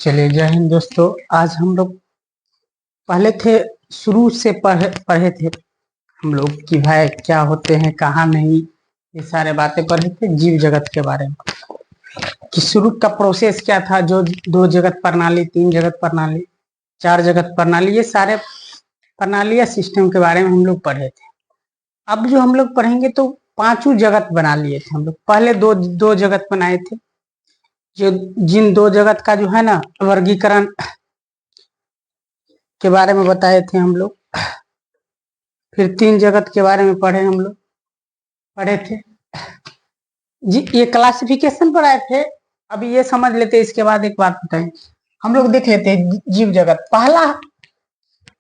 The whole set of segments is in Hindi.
चलिए जय हिंद दोस्तों। आज हम लोग पहले थे शुरू से पढ़े थे हम लोग कि भाई क्या होते हैं कहाँ नहीं, ये सारे बातें पढ़े थे जीव जगत के बारे में कि शुरू का प्रोसेस क्या था। जो दो जगत प्रणाली, तीन जगत प्रणाली, चार जगत प्रणाली, ये सारे प्रणाली या सिस्टम के बारे में हम लोग पढ़े थे। अब जो हम लोग पढ़ेंगे तो पांचों जगत बना लिए थे हम लोग। पहले दो दो जगत बनाए थे, जो जिन दो जगत का जो है ना वर्गीकरण के बारे में बताए थे हम लोग। फिर तीन जगत के बारे में पढ़े थे जी, ये क्लासिफिकेशन पढ़ाए थे। अभी ये समझ लेते, इसके बाद एक बात बताएं। हम लोग देख लेते जीव जगत। पहला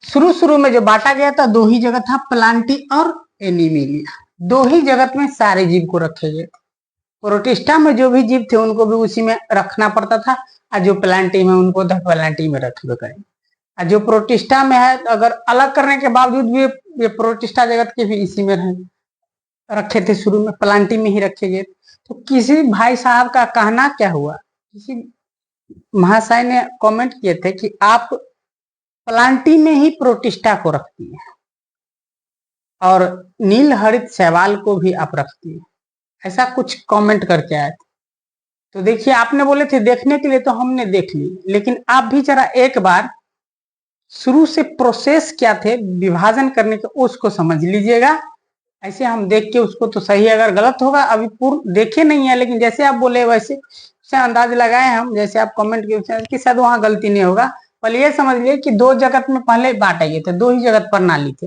शुरू में जो बांटा गया था दो ही जगत था, प्लांटी और एनिमिलिया। दो ही जगत में सारे जीव को रखे गए थे। प्रोटिस्टा में जो भी जीव थे उनको भी उसी में रखना पड़ता था, और जो प्लांटी में उनको प्लांटी में रखबे करेंगे। जो प्रोटिस्टा में है, अगर अलग करने के बावजूद भी ये प्रोटिस्टा जगत के भी इसी में रखे थे, शुरू में प्लांटी में ही रखे गए। तो किसी भाई साहब का कहना क्या हुआ, किसी महाशय ने कमेंट किए थे कि आप प्लांटी में ही प्रोटिस्टा को रखती है और नील हरित शैवाल को भी आप रखती है, ऐसा कुछ कमेंट करके आए थे। तो देखिए, आपने बोले थे देखने के लिए, तो हमने देख ली, लेकिन आप भी जरा एक बार शुरू से प्रोसेस क्या थे विभाजन करने के, उसको समझ लीजिएगा। ऐसे हम देख के उसको तो सही, अगर गलत होगा अभी पूर्ण देखे नहीं है, लेकिन जैसे आप बोले वैसे से अंदाज लगाए हम, जैसे आप कमेंट किए कि शायद वहां गलती नहीं होगा। पहले ये समझ लिए कि दो जगत में पहले बांटे गए थे, दो ही जगत प्रणाली थे।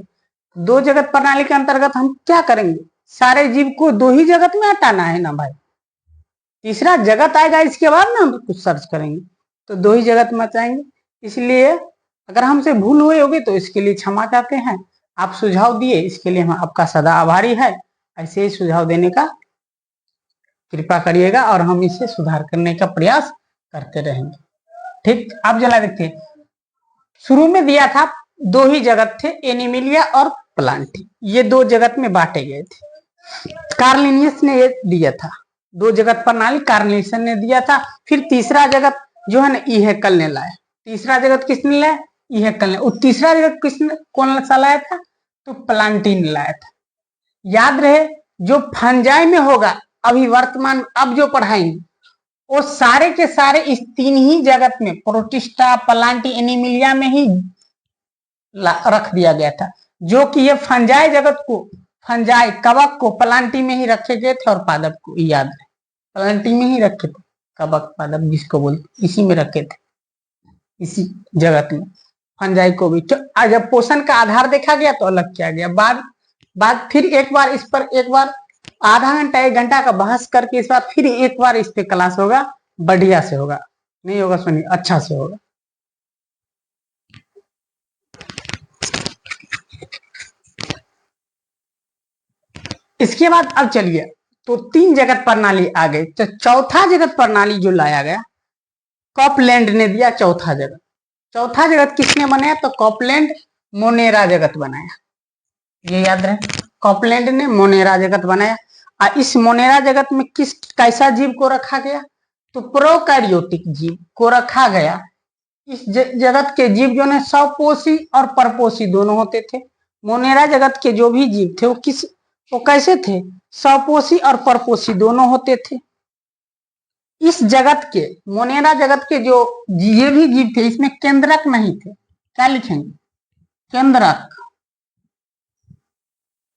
दो जगत प्रणाली के अंतर्गत हम क्या करेंगे, सारे जीव को दो ही जगत में हटाना है ना भाई। तीसरा जगत आएगा इसके बाद ना हम कुछ सर्च करेंगे, तो दो ही जगत में हटाएंगे। इसलिए अगर हमसे भूल हुई होगी तो इसके लिए क्षमा चाहते हैं। आप सुझाव दिए, इसके लिए हम आपका सदा आभारी है। ऐसे ही सुझाव देने का कृपा करिएगा और हम इसे सुधार करने का प्रयास करते रहेंगे। ठीक, आप जला देखते शुरू में दिया था दो ही जगत थे, एनिमिलिया और प्लांटी। ये दो जगत में बांटे गए थे। कार्ल लिनियस ने ये दिया था, दो जगत प्रणाली कार्ल लिनियस ने दिया था। फिर तीसरा जगत जो है ना ई हैकल ने लाया। तीसरा जगत किसने लाया, ई हैकल ने। और तीसरा जगत किसने कौन सा लाया था, तो प्लांटी ने लाया था। याद रहे, जो फंजाई में होगा अभी वर्तमान अब जो पढ़ाएंगे वो सारे के सारे इस तीन ही जगत में, प्रोटिस्टा, प्लांटी, एनिमिलिया में ही रख दिया गया था। जो कि ये फंजाई जगत को, फंजाई कवक को प्लांटी में ही रखे गए थे, और पादप को याद रहे प्लांटी में ही रखे थे। कवक पादप जिसको बोलते, इसी में रखे थे, इसी जगत में। फंजाई को भी जब पोषण का आधार देखा गया तो अलग किया गया। बाद फिर एक बार इस पर, एक बार आधा घंटा एक घंटा का बहस करके इस बार फिर एक बार इस पे क्लास होगा, बढ़िया से होगा, नहीं होगा सुनिए अच्छा से होगा। इसके बाद अब चलिए, तो तीन जगत प्रणाली आ गई, तो चौथा जगत प्रणाली जो लाया गया कॉपलैंड ने दिया। चौथा जगत किसने बनाया, तो कॉपलैंड मोनेरा जगत बनाया। ये याद रहे, कॉपलैंड ने मोनेरा जगत बनाया। और इस मोनेरा जगत में कैसा जीव को रखा गया, तो प्रोकैरियोटिक जीव को रखा गया। इस जगत के जीव जो है स्वपोषी और परपोषी दोनों होते थे। मोनेरा जगत के जो भी जीव थे वो कैसे थे, स्वपोषी और परपोषी दोनों होते थे। इस जगत के, मोनेरा जगत के जो ये भी जीव थे, इसमें केंद्रक नहीं थे। क्या लिखेंगे, केंद्रक।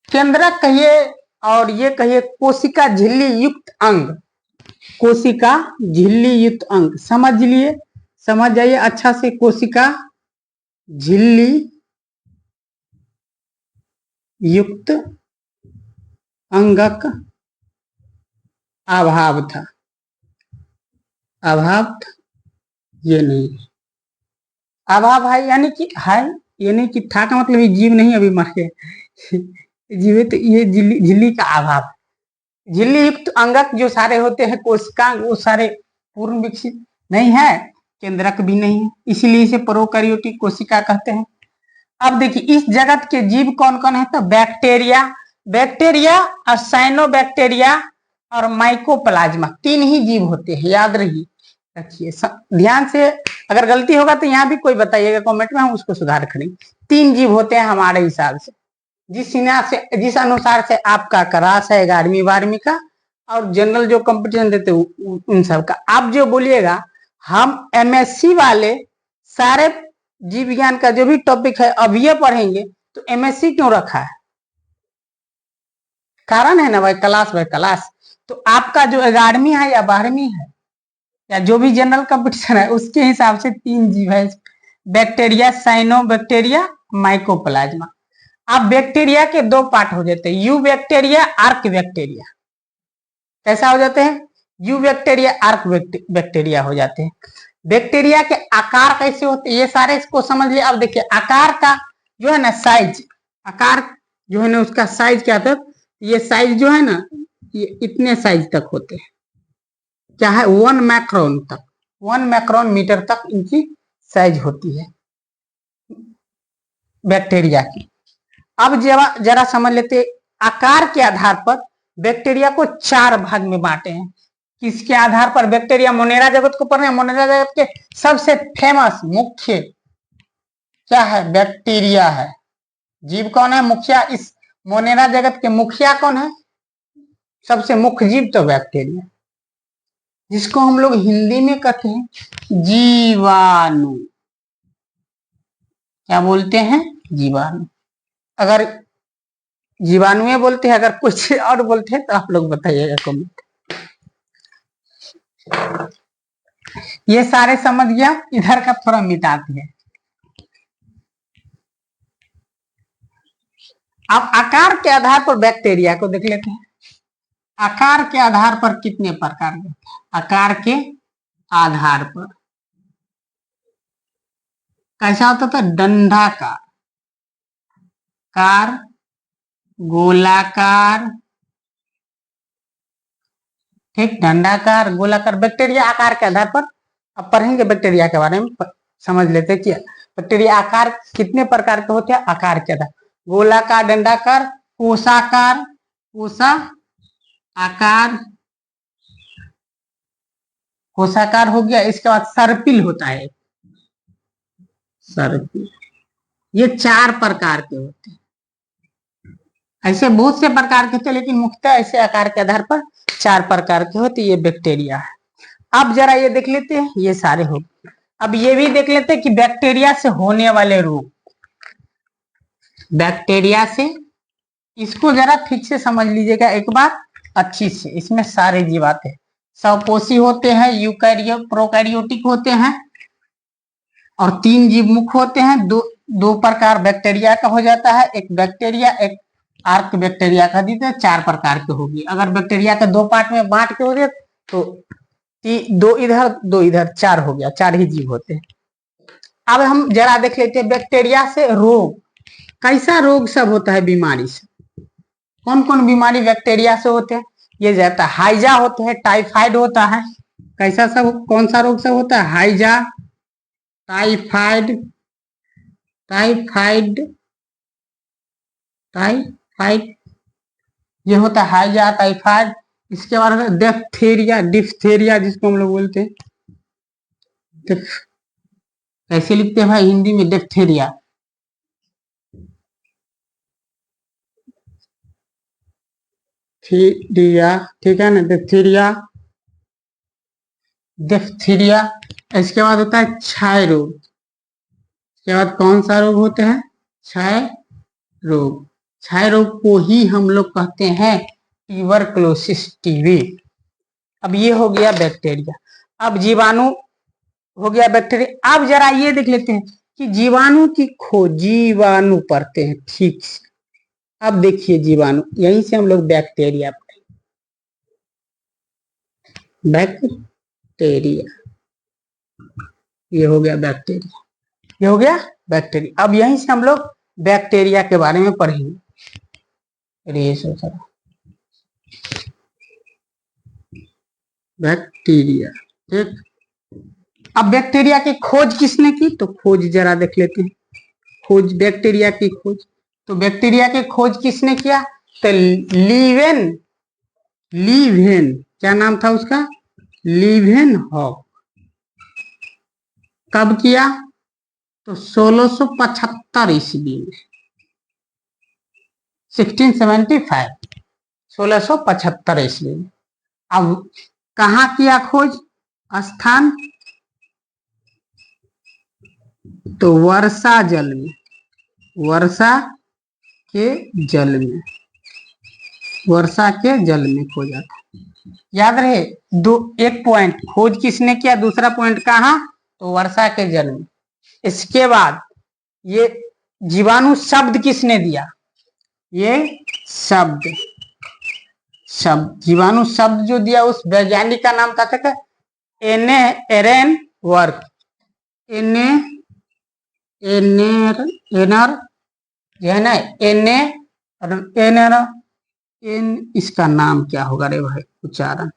केंद्रक कहिए और ये कहिए कोशिका झिल्ली युक्त अंग। कोशिका झिल्ली युक्त अंग समझ लिए, समझ जाइए अच्छा से। कोशिका झिल्ली युक्त अंगक अभाव था, ये नहीं, अभाव है यानी कि है, ये नहीं कि था का मतलब ये जीव नहीं अभी मर गए जीव, तो ये झिल्ली का अभाव। झिल्ली युक्त अंगक जो सारे होते हैं कोशिकांग, वो सारे पूर्ण विकसित नहीं है, केंद्रक भी नहीं है, इसीलिए इसे प्रोकैरियोटिक कोशिका कहते हैं। अब देखिए, इस जगत के जीव कौन कौन है, तो बैक्टीरिया और साइनोबैक्टीरिया और माइकोप्लाज्मा, तीन ही जीव होते हैं, याद रहिए। रखिए ध्यान से, अगर गलती होगा तो यहाँ भी कोई बताइएगा कमेंट में, हम उसको सुधार करेंगे। 3 जीव होते हैं हमारे हिसाब से, जिस अनुसार से आपका क्लास है 11वीं 12वीं का और जनरल जो कंपटीशन देते उन सब का। आप जो बोलिएगा हम एमएससी वाले सारे जीव विज्ञान का जो भी टॉपिक है अब ये पढ़ेंगे, तो एमएससी क्यों रखा है? कारण है ना भाई, क्लास बाय क्लास। तो आपका जो 11वीं है या 12वीं है या जो भी जनरल कंपटीशन है उसके हिसाब से 3 जीव है, बैक्टीरिया, साइनोबैक्टीरिया, माइकोप्लाज्मा। अब बैक्टीरिया के 2 पार्ट हो जाते हैं, यू बैक्टीरिया, आर्क बैक्टीरिया। कैसा हो जाते हैं? यू बैक्टीरिया, आर्क बैक्टीरिया हो जाते हैं। बैक्टीरिया के आकार कैसे होते हैं ये सारे इसको समझ लिया। अब देखिए आकार का जो है ना साइज, आकार जो है ना उसका साइज क्या था, ये साइज जो है ना ये इतने साइज तक होते हैं, क्या है 1 मैक्रोन तक, 1 मैक्रोन मीटर तक इनकी साइज होती है बैक्टीरिया की। अब जरा समझ लेते आकार के आधार पर बैक्टीरिया को 4 भाग में बांटे हैं। किसके आधार पर? बैक्टीरिया मोनेरा जगत को पढ़ रहे हैं। मोनेरा जगत के सबसे फेमस मुख्य क्या है? बैक्टीरिया है। जीव कौन है? मुखिया। इस मोनेरा जगत के मुखिया कौन है? सबसे मुख्य जीव तो बैक्टीरिया, जिसको हम लोग हिंदी में कहते हैं जीवाणु। क्या बोलते हैं? जीवाणु। अगर जीवाणु बोलते हैं, अगर कुछ और बोलते हैं तो आप लोग बताइएगा कमेंट। ये सारे समझ गया, इधर का थोड़ा मिटाते हैं। अब आकार के आधार पर बैक्टीरिया को देख लेते हैं। आकार के आधार पर कितने प्रकार के होते हैं? आकार के आधार पर कैसा होता था? दंडाकार, कार, गोलाकार, ठीक, दंडाकार, गोलाकार। बैक्टीरिया आकार के आधार पर अब पढ़ेंगे बैक्टीरिया के बारे में, समझ लेते हैं कि बैक्टीरिया आकार कितने प्रकार के होते हैं। आकार के आधार गोलाकार, दंडाकार, कोषाकार, कोषा आकार, कोषाकार हो गया। इसके बाद सर्पिल होता है, सर्पिल। ये 4 प्रकार के होते हैं। ऐसे बहुत से प्रकार के होते हैं, लेकिन मुख्यतः ऐसे आकार के आधार पर 4 प्रकार के होते हैं। ये बैक्टीरिया है। अब जरा ये देख लेते हैं, ये सारे हो। अब ये भी देख लेते हैं कि बैक्टीरिया से होने वाले रोग। बैक्टीरिया से, इसको जरा ठीक से समझ लीजिएगा एक बार अच्छी से। इसमें सारे जीव आते हैं, स्वपोषी होते हैं, यूकैरियो प्रोकैरियोटिक होते हैं, और 3 जीव मुख्य होते हैं। दो प्रकार बैक्टीरिया का हो जाता है, एक बैक्टीरिया, एक आर्क बैक्टीरिया का देते हैं। 4 प्रकार के होगी। अगर बैक्टीरिया के 2 पार्ट में बांट के हो गए तो 2 इधर 2 इधर, 4 हो गया, 4 ही जीव होते हैं। अब हम जरा देख लेते हैं बैक्टीरिया से रोग, कैसा रोग सब होता है बीमारी से। कौन कौन बीमारी बैक्टीरिया से होते हैं? ये जाता है हाइजा होते हैं, टाइफाइड होता है। कैसा सब, कौन सा रोग सब होता है? हाइजा, टाइफाइड, टाइफाइड, टाइफाइड, ये होता है हाइजा, टाइफाइड। इसके बाद डिप्थीरिया, डिप्थीरिया जिसको हम लोग बोलते हैं। कैसे लिखते हैं भाई हिंदी में? डिप्थीरिया। थीरिया, ठीक है ना, डिप्थीरिया, डिप्थीरिया। इसके बाद होता है क्षय रोग। इसके बाद कौन सा रोग होते हैं? क्षय रोग। क्षय रोग को ही हम लोग कहते हैं ट्यूबरकुलोसिस, टीबी। अब ये हो गया बैक्टीरिया। अब जीवाणु हो गया बैक्टीरिया। अब जरा ये देख लेते हैं कि जीवाणु की खोज, जीवाणु पढ़ते हैं ठीक से। अब देखिए जीवाणु, यहीं से हम लोग बैक्टीरिया पढ़ेंगे। बैक्टीरिया, ये हो गया बैक्टीरिया, ये हो गया बैक्टीरिया। अब यहीं से हम लोग बैक्टीरिया के बारे में पढ़ेंगे। बैक्टीरिया, ठीक। अब बैक्टीरिया की खोज किसने की? तो खोज जरा देख लेते हैं। खोज, बैक्टीरिया की खोज, तो बैक्टीरिया की खोज किसने किया? तो लीवेन, क्या नाम था उसका? लीवेनहॉक। कब किया? तो 1675 ईस्वी में, 1675, 1675 ईस्वी में। अब कहाँ किया खोज? स्थान तो वर्षा जल में, वर्षा के जल में, वर्षा के जल में खोजा था। याद रहे, एक पॉइंट खोज किसने किया, दूसरा पॉइंट कहाँ? तो वर्षा के जल में। इसके बाद ये जीवाणु शब्द किसने दिया? ये शब्द जीवाणु शब्द जो दिया उस वैज्ञानिक का नाम था एरेन वर्ग। एनर जो है ना, इसका नाम क्या होगा रे भाई उच्चारण?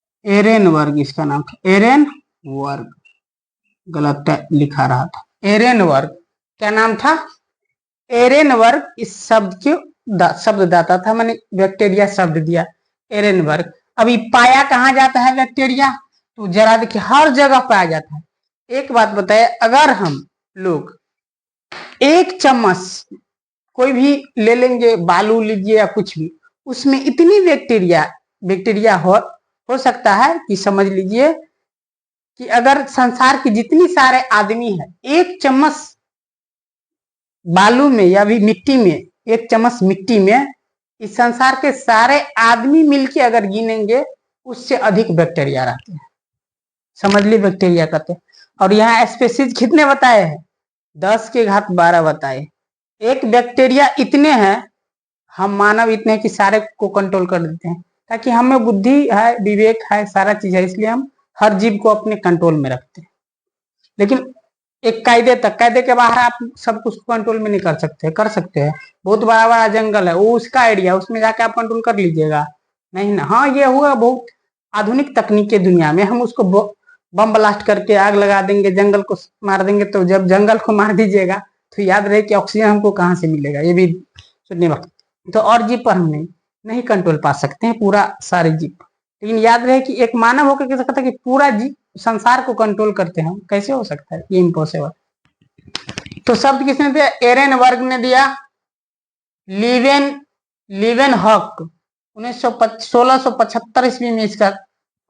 एरेन वर्ग इसका नाम था। एरेन वर्ग, गलत लिखा रहा था। एरेन वर्ग क्या नाम था? एरेन वर्ग इस शब्द के शब्द दाता था, मैंने बैक्टीरिया शब्द दिया एरेन वर्ग। अभी पाया कहाँ जाता है बैक्टीरिया? तो जरा देखिए, हर जगह पाया जाता है। एक बात बताए, अगर हम लोग एक चम्मच कोई भी ले लेंगे, बालू लीजिए या कुछ भी, उसमें इतनी बैक्टीरिया हो सकता है कि समझ लीजिए कि अगर संसार की जितनी सारे आदमी है, एक चम्मच बालू में या भी मिट्टी में, एक चम्मच मिट्टी में इस संसार के सारे आदमी मिलके अगर गिनेंगे, उससे अधिक बैक्टीरिया रहते हैं। समझ ली, बैक्टीरिया कहते हैं। और यहाँ स्पीशीज कितने बताए हैं? 10⁻12 बताए। एक बैक्टीरिया इतने हैं, हम मानव इतने हैं कि सारे को कंट्रोल कर देते हैं, ताकि हमें बुद्धि है, विवेक है, सारा चीज है, इसलिए हम हर जीव को अपने कंट्रोल में रखते हैं। लेकिन एक कायदे तक, कायदे के बाहर आप सब कुछ कंट्रोल में नहीं कर सकते। कर सकते हैं, बहुत बड़ा बड़ा जंगल है, वो उसका आइडिया, उसमें जाके आप कंट्रोल कर लीजिएगा, नहीं ना। हाँ, ये हुआ बहुत आधुनिक तकनीक के दुनिया में, हम उसको बम ब्लास्ट करके आग लगा देंगे, जंगल को मार देंगे। तो जब जंगल को मार दीजिएगा तो याद रहे कि ऑक्सीजन हमको कहाँ से मिलेगा, ये भी सुनने वक्त। तो और जीव पर हम नहीं कंट्रोल पा सकते हैं, पूरा सारे जीव। लेकिन याद रहे कि एक मानव होकर कह सकता है कि पूरा जीव संसार को कंट्रोल करते हैं, कैसे हो सकता है? ये इम्पॉसिबल। तो शब्द किसने दिया? एरेन वर्ग ने दिया। लिवेन हॉक 1675 ईस्वी में इसका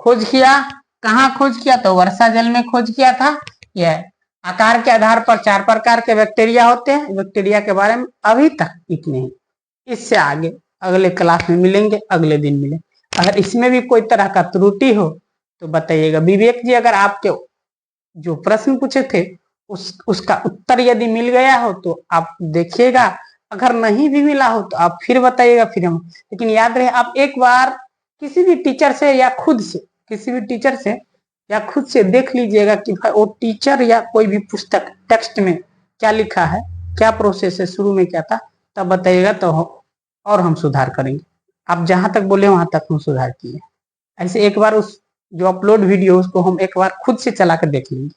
खोज किया। कहाँ खोज किया? तो वर्षा जल में खोज किया था। यह आकार के आधार पर 4 प्रकार के बैक्टीरिया होते हैं। बैक्टीरिया के बारे में अभी तक इतने ही, इससे आगे अगले क्लास में मिलेंगे, अगले दिन मिलेंगे। अगर इसमें भी कोई तरह का त्रुटि हो तो बताइएगा। विवेक जी, अगर आपके जो प्रश्न पूछे थे उसका उत्तर यदि मिल गया हो तो आप देखिएगा, अगर नहीं भी मिला हो तो आप फिर बताइएगा, फिर हम। लेकिन याद रहे, आप एक बार किसी भी टीचर से या खुद से, किसी भी टीचर से या खुद से देख लीजिएगा कि भाई वो टीचर या कोई भी पुस्तक टेक्स्ट में क्या लिखा है, क्या प्रोसेस है, शुरू में क्या था, तब बताइएगा तो और हम सुधार करेंगे। आप जहां तक बोले वहां तक हम सुधार किए। ऐसे एक बार उस जो अपलोड वीडियो उसको हम एक बार खुद से चला कर देख लेंगे।